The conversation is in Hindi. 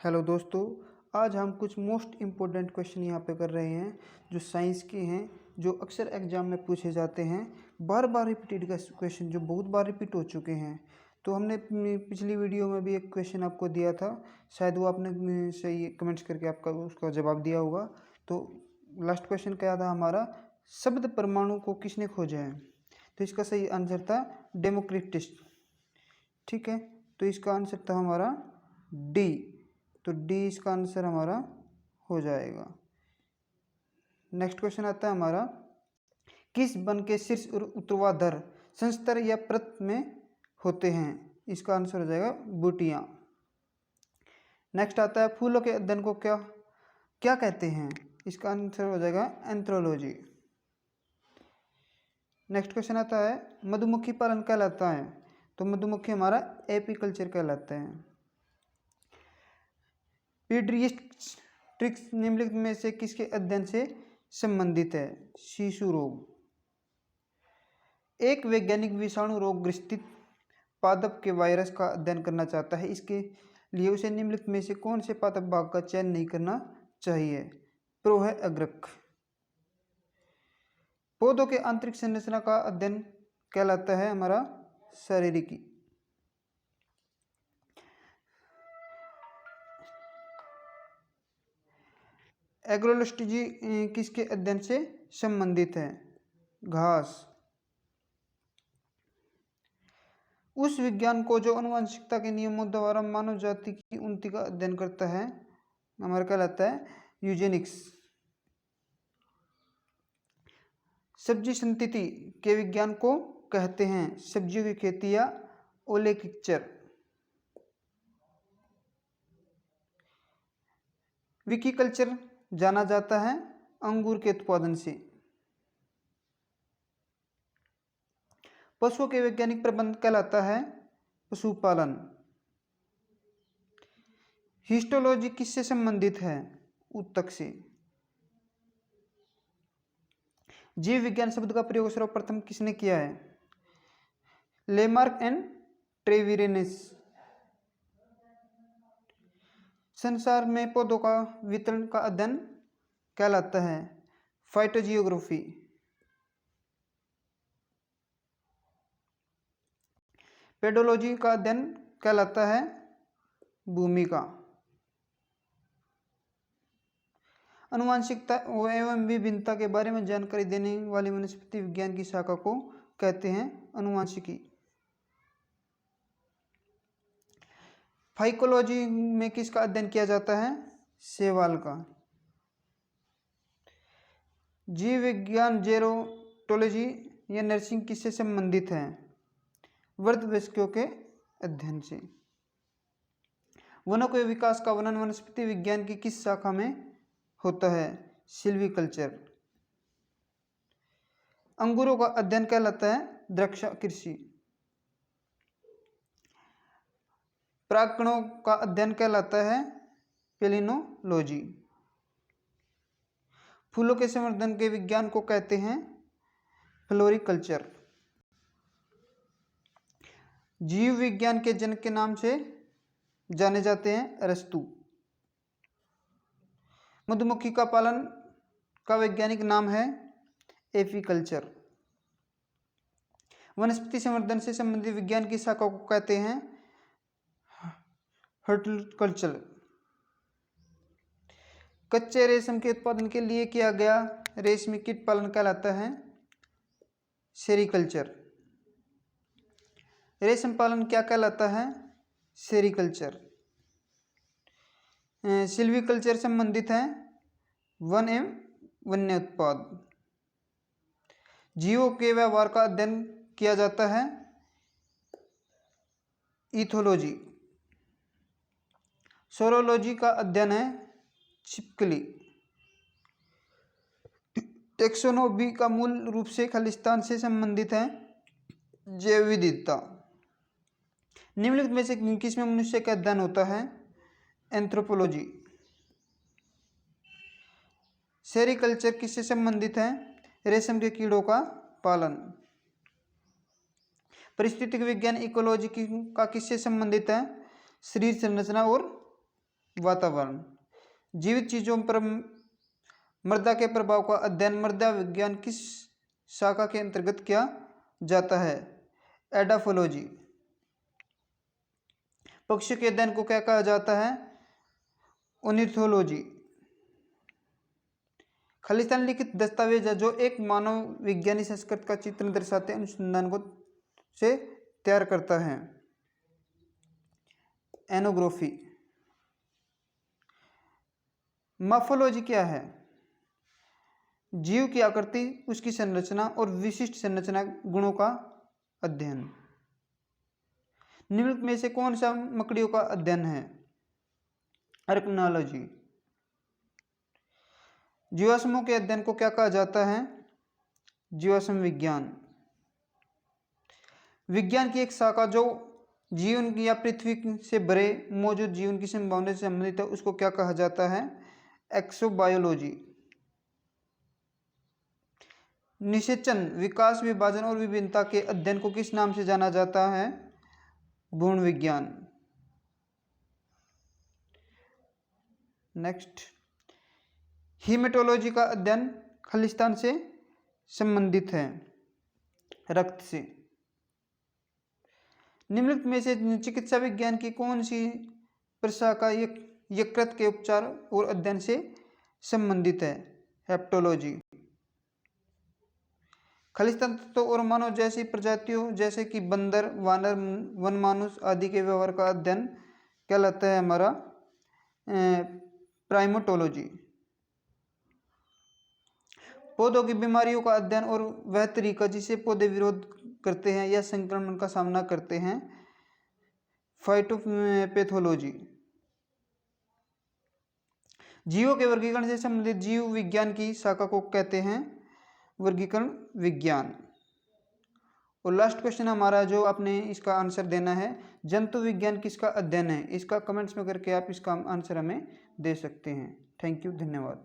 हेलो दोस्तों, आज हम कुछ मोस्ट इम्पोर्टेंट क्वेश्चन यहाँ पे कर रहे हैं जो साइंस के हैं, जो अक्सर एग्जाम में पूछे जाते हैं। बार बार रिपीटेड क्वेश्चन जो बहुत बार रिपीट हो चुके हैं। तो हमने अपनी पिछली वीडियो में भी एक क्वेश्चन आपको दिया था, शायद वो आपने सही कमेंट्स करके आपका उसका जवाब दिया होगा। तो लास्ट क्वेश्चन क्या था हमारा, शब्द परमाणु को किसने खोजा है? तो इसका सही आंसर था डेमोक्रिटस। ठीक है, तो इसका आंसर था हमारा डी। तो डी इसका आंसर हमारा हो जाएगा। नेक्स्ट क्वेश्चन आता है हमारा, किस वन के शीर्ष और ऊर्ध्वाधर संस्तर या प्रत में होते हैं? इसका आंसर हो जाएगा बूटियां। नेक्स्ट आता है, फूलों के अध्ययन को क्या क्या कहते हैं? इसका आंसर हो जाएगा एंथ्रोलॉजी। नेक्स्ट क्वेश्चन आता है, मधुमक्खी पालन कहलाता है? तो मधुमक्खी हमारा एपीकल्चर कहलाता है। पीडियाट्रिक्स निम्नलिखित में से किसके अध्ययन से संबंधित है? शिशु रोग। एक वैज्ञानिक विषाणु रोग ग्रसित पादप के वायरस का अध्ययन करना चाहता है, इसके लिए उसे निम्नलिखित में से कौन से पादप भाग का चयन नहीं करना चाहिए? प्रो है अग्रक। पौधों के आंतरिक संरचना का अध्ययन कहलाता है हमारा शारीरिकी। एग्रोलॉजी किसके अध्ययन से संबंधित है? घास। उस विज्ञान को जो आनुवंशिकता के नियमों द्वारा मानव जाति की उन्नति का अध्ययन करता है हमारा कहलाता है यूजेनिक्स। सब्जी संतति के विज्ञान को कहते हैं सब्जियों की खेती या ओलेकल्चर। विकीकल्चर जाना जाता है अंगूर के उत्पादन से। पशुओं के वैज्ञानिक प्रबंध कहलाता है पशुपालन। हिस्टोलॉजी किससे संबंधित है? ऊतक से। जीव विज्ञान शब्द का प्रयोग सर्वप्रथम किसने किया है? Lamarck and Treviranus. संसार में पौधों का वितरण का अध्ययन कहलाता है फाइटोजियोग्राफी। पेडोलॉजी का अध्ययन कहलाता है भूमिका। आनुवंशिकता एवं विभिन्नता के बारे में जानकारी देने वाली वनस्पति विज्ञान की शाखा को कहते हैं आनुवंशिकी। फाइकोलॉजी में किसका अध्ययन किया जाता है? शैवाल का। जीव विज्ञान जेरोटोलॉजी या नर्सिंग किससे संबंधित है? वृद्धवयस्कों के अध्ययन से। वनों के विकास का वर्णन वनस्पति विज्ञान की किस शाखा में होता है? सिल्वीकल्चर। अंगूरों का अध्ययन कहलाता है द्राक्षा कृषि। परागकणों का अध्ययन कहलाता है पेलिनोलॉजी। फूलों के संवर्धन के विज्ञान को कहते हैं फ्लोरिकल्चर। जीव विज्ञान के जनक के नाम से जाने जाते हैं अरस्तु। मधुमक्खी का पालन का वैज्ञानिक नाम है एपीकल्चर। वनस्पति संवर्धन से संबंधित विज्ञान की शाखा को कहते हैं हॉर्टिकल्चर। कच्चे रेशम के उत्पादन के लिए किया गया रेशमी कीट पालन कहलाता है सेरीकल्चर। रेशम पालन क्या कहलाता है? सेरीकल्चर। सिल्वीकल्चर संबंधित है वन एवं वन्य उत्पाद। जीवों के व्यवहार का अध्ययन किया जाता है इथोलॉजी। सोरोलॉजी का अध्ययन है छिपकली। टेक्सोनोमी का मूल रूप से खालिस्तान से संबंधित है जैव विविधता। निम्नलिखित में से किसमें मनुष्य का अध्ययन होता है? एंथ्रोपोलॉजी। सेरीकल्चर किससे संबंधित है? रेशम के कीड़ों का पालन। परिस्थितिक विज्ञान इकोलॉजी का किससे संबंधित है? शरीर संरचना और वातावरण। जीवित चीजों पर मृदा के प्रभाव का अध्ययन मृदा विज्ञान किस शाखा के अंतर्गत किया जाता है? एडाफोलॉजी। पक्षियों के अध्ययन को क्या कहा जाता है? ऑर्निथोलॉजी। खालिस्तान लिखित दस्तावेज है जो एक मानव विज्ञानी संस्कृत का चित्र दर्शाते अनुसंधान को से तैयार करता है। एनोग्राफी। मॉर्फोलॉजी क्या है? जीव की आकृति, उसकी संरचना और विशिष्ट संरचना गुणों का अध्ययन। निम्नलिखित में से कौन सा मकड़ियों का अध्ययन है? आर्कनोलॉजी। जीवाश्मों के अध्ययन को क्या कहा जाता है? जीवाश्म विज्ञान। विज्ञान की एक शाखा जो जीवन की या पृथ्वी से भरे मौजूद जीवन की संभावना से संबंधित है उसको क्या कहा जाता है? एक्सोबायोलॉजी। निषेचन, विकास, विभाजन और विभिन्नता के अध्ययन को किस नाम से जाना जाता है? भ्रूण विज्ञान। नेक्स्ट, हीमेटोलॉजी का अध्ययन खालिस्तान से संबंधित है, रक्त से। निम्नलिखित में से चिकित्सा विज्ञान की कौन सी प्रशाखा यकृत के उपचार और अध्ययन से संबंधित है? हेप्टोलॉजी। खालिस्तान तत्वों और मानव जैसी प्रजातियों जैसे कि बंदर, वानर, वनमानुष आदि के व्यवहार का अध्ययन कहलाता है हमारा प्राइमेटोलॉजी। पौधों की बीमारियों का अध्ययन और वह तरीका जिसे पौधे विरोध करते हैं या संक्रमण का सामना करते हैं, फाइटोपैथोलॉजी। जीवों के वर्गीकरण से संबंधित जीव विज्ञान की शाखा को कहते हैं वर्गीकरण विज्ञान। और लास्ट क्वेश्चन हमारा जो आपने इसका आंसर देना है, जंतु विज्ञान किसका अध्ययन है? इसका कमेंट्स में करके आप इसका आंसर हमें दे सकते हैं। थैंक यू, धन्यवाद।